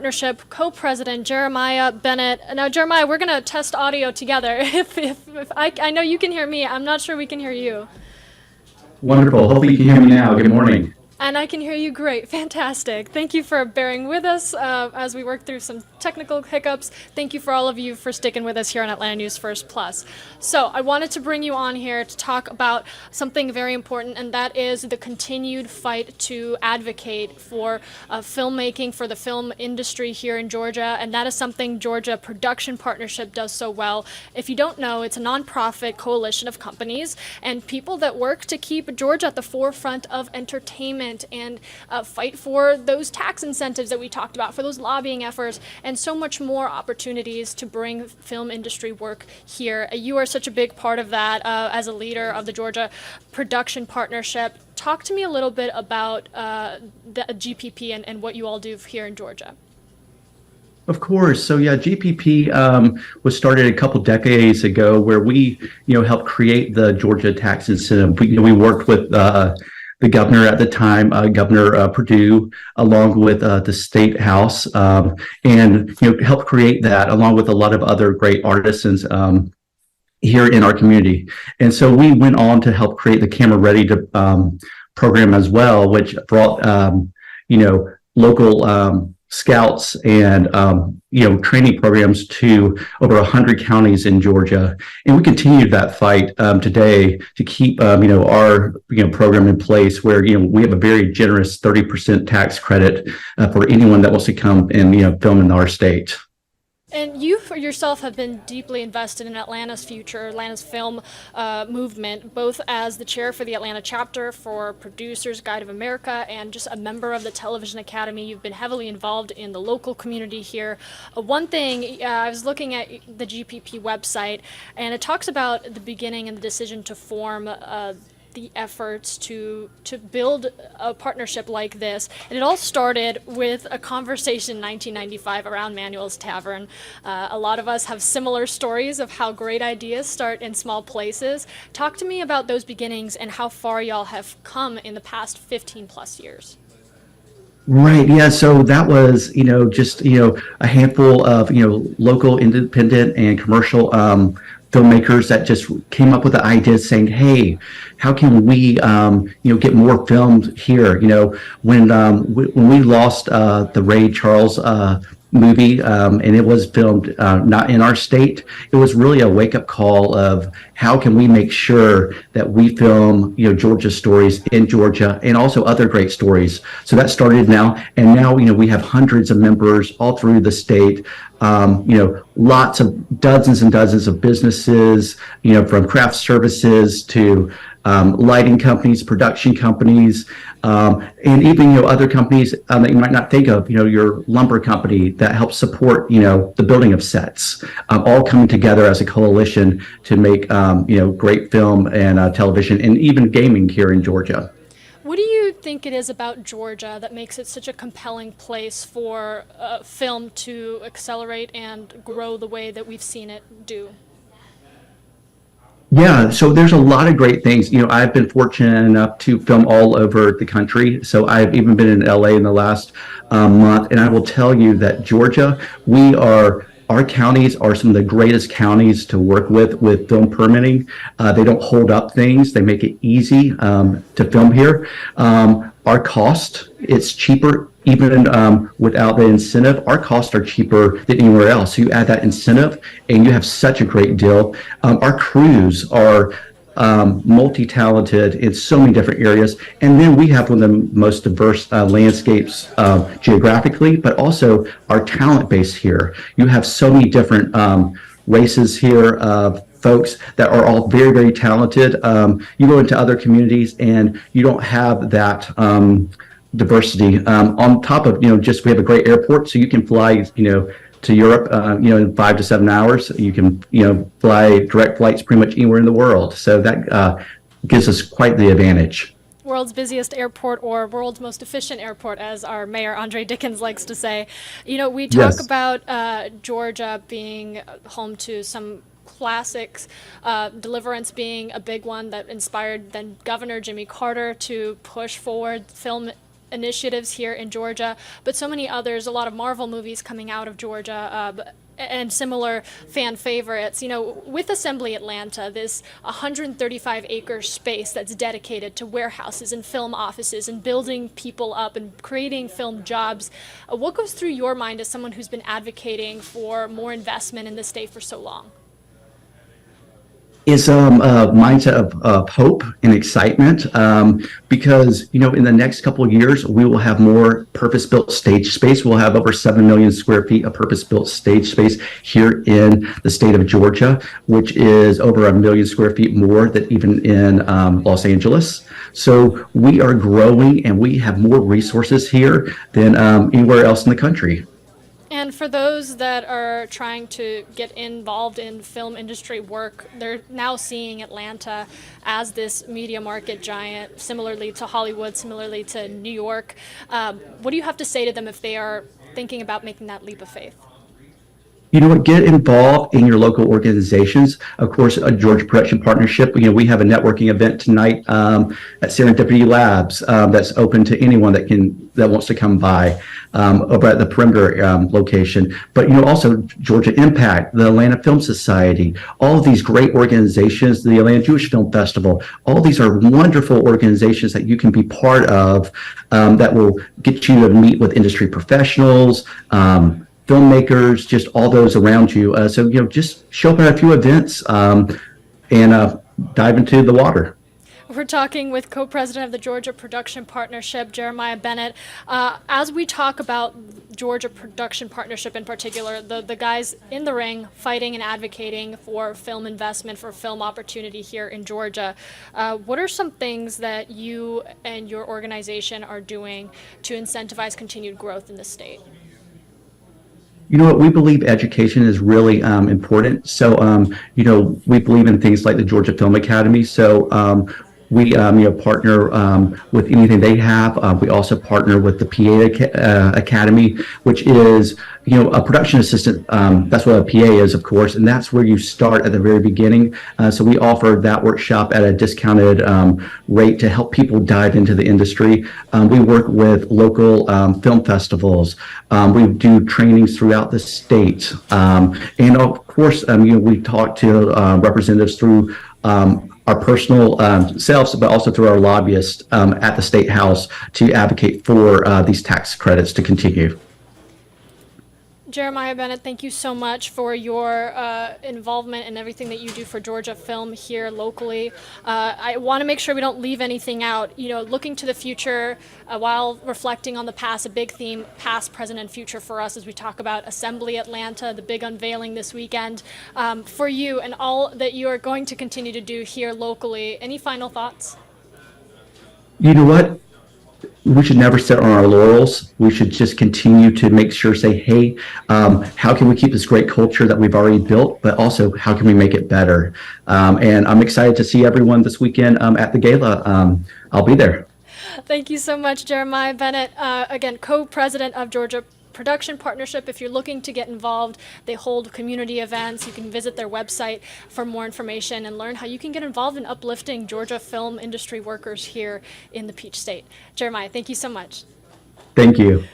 Partnership co-president Jeremiah Bennett. Now, Jeremiah, we're going to test audio together. If I know you can hear me, I'm not sure we can hear you. Wonderful. Hopefully you can hear me now. Good morning. And I can hear you great. Fantastic. Thank you for bearing with us as we work through some technical hiccups. Thank you for all of you for sticking with us here on Atlanta News First Plus. So I wanted to bring you on here to talk about something very important, and that is the continued fight to advocate for filmmaking, for the film industry here in Georgia. And that is something Georgia Production Partnership does so well. If you don't know, it's a nonprofit coalition of companies and people that work to keep Georgia at the forefront of entertainment and fight for those tax incentives that we talked about, for those lobbying efforts, and so much more opportunities to bring film industry work here. You are such a big part of that as a leader of the Georgia Production Partnership. Talk to me a little bit about the GPP and what you all do here in Georgia. Of course. So yeah, GPP was started a couple decades ago, where we, helped create the Georgia tax incentive. We worked with the governor at the time, Governor Perdue, along with the state house, and helped create that, along with a lot of other great artisans here in our community. And so we went on to help create the Camera Ready program as well, which brought local scouts and training programs to over 100 counties in Georgia, and we continued that fight today to keep our program in place, where we have a very generous 30% tax credit for anyone that wants to come and film in our state. And you for yourself have been deeply invested in Atlanta's future, Atlanta's film movement, both as the chair for the Atlanta chapter for Producers Guide of America and just a member of the Television Academy. You've been heavily involved in the local community here. One thing, I was looking at the GPP website, and it talks about the beginning and the decision to form the efforts to build a partnership like this. And it all started with a conversation in 1995 around Manuel's Tavern. A lot of us have similar stories of how great ideas start in small places. Talk to me about those beginnings and how far y'all have come in the past 15 plus years. Right. Yeah. So that was, just, a handful of, local independent and commercial filmmakers that just came up with the idea saying, hey, how can we, get more filmed here? When we lost the Ray Charles movie, and it was filmed not in our state, it was really a wake-up call of how can we make sure that we film Georgia stories in Georgia and also other great stories. So that started now, and now we have hundreds of members all through the state. Lots of dozens and dozens of businesses, from craft services to lighting companies, production companies, and even other companies that you might not think of. Your lumber company that helps support the building of sets, all coming together as a coalition to make great film and television and even gaming here in Georgia. What do you think it is about Georgia that makes it such a compelling place for film to accelerate and grow the way that we've seen it do? Yeah, so there's a lot of great things. I've been fortunate enough to film all over the country. So I've even been in LA in the last month, and I will tell you that Georgia, our counties are some of the greatest counties to work with film permitting. They don't hold up things. They make it easy to film here. Our cost, it's cheaper even without the incentive. Our costs are cheaper than anywhere else. So you add that incentive and you have such a great deal. Our crews are multi-talented in so many different areas. And then we have one of the most diverse landscapes geographically, but also our talent base here. You have so many different races here of folks that are all very, very talented. You go into other communities and you don't have that diversity. On top of, just we have a great airport, so you can fly, to Europe, in 5 to 7 hours. You can, fly direct flights pretty much anywhere in the world. So that gives us quite the advantage. World's busiest airport, or world's most efficient airport, as our mayor Andre Dickens likes to say. We talk Yes. about Georgia being home to some classics, Deliverance being a big one that inspired then Governor Jimmy Carter to push forward film initiatives here in Georgia, but so many others, a lot of Marvel movies coming out of Georgia, and similar fan favorites. With Assembly Atlanta, this 135-acre space that's dedicated to warehouses and film offices and building people up and creating film jobs, what goes through your mind as someone who's been advocating for more investment in the state for so long? Is a mindset of hope and excitement, because in the next couple of years we will have more purpose-built stage space. We'll have over 7 million square feet of purpose-built stage space here in the state of Georgia, which is over 1 million square feet more than even in Los Angeles. So we are growing and we have more resources here than anywhere else in the country. And for those that are trying to get involved in film industry work, they're now seeing Atlanta as this media market giant, similarly to Hollywood, similarly to New York. What do you have to say to them if they are thinking about making that leap of faith? Get involved in your local organizations. Of course, a Georgia Production Partnership. We have a networking event tonight at Serendipity Labs that's open to anyone that wants to come by over at the Perimeter location. But also Georgia Impact, the Atlanta Film Society, all of these great organizations, the Atlanta Jewish Film Festival. All these are wonderful organizations that you can be part of that will get you to meet with industry professionals. Filmmakers, just all those around you. So just show up at a few events and dive into the water. We're talking with co-president of the Georgia Production Partnership, Jeremiah Bennett. As we talk about Georgia Production Partnership in particular, the guys in the ring fighting and advocating for film investment, for film opportunity here in Georgia, what are some things that you and your organization are doing to incentivize continued growth in the state? We believe education is really important. So, we believe in things like the Georgia Film Academy. So, we partner with anything they have. We also partner with the PA Academy, which is a production assistant. That's what a PA is, of course, and that's where you start at the very beginning. So we offer that workshop at a discounted rate to help people dive into the industry. We work with local film festivals. We do trainings throughout the state, and of course, we talk to representatives through our personal selves, but also through our lobbyists at the State House to advocate for these tax credits to continue. Jeremiah Bennett, thank you so much for your involvement and everything that you do for Georgia Film here locally. I want to make sure we don't leave anything out. Looking to the future while reflecting on the past, a big theme, past, present, and future for us as we talk about Assembly Atlanta, the big unveiling this weekend. For you and all that you are going to continue to do here locally, any final thoughts? You know what? We should never sit on our laurels. We should just continue to make sure, say, hey, how can we keep this great culture that we've already built, but also how can we make it better? And I'm excited to see everyone this weekend at the gala. I'll be there. Thank you so much, Jeremiah Bennett. Again, co-president of Georgia Production Partnership. If you're looking to get involved, they hold community events. You can visit their website for more information and learn how you can get involved in uplifting Georgia film industry workers here in the Peach State. Jeremiah, thank you so much. Thank you.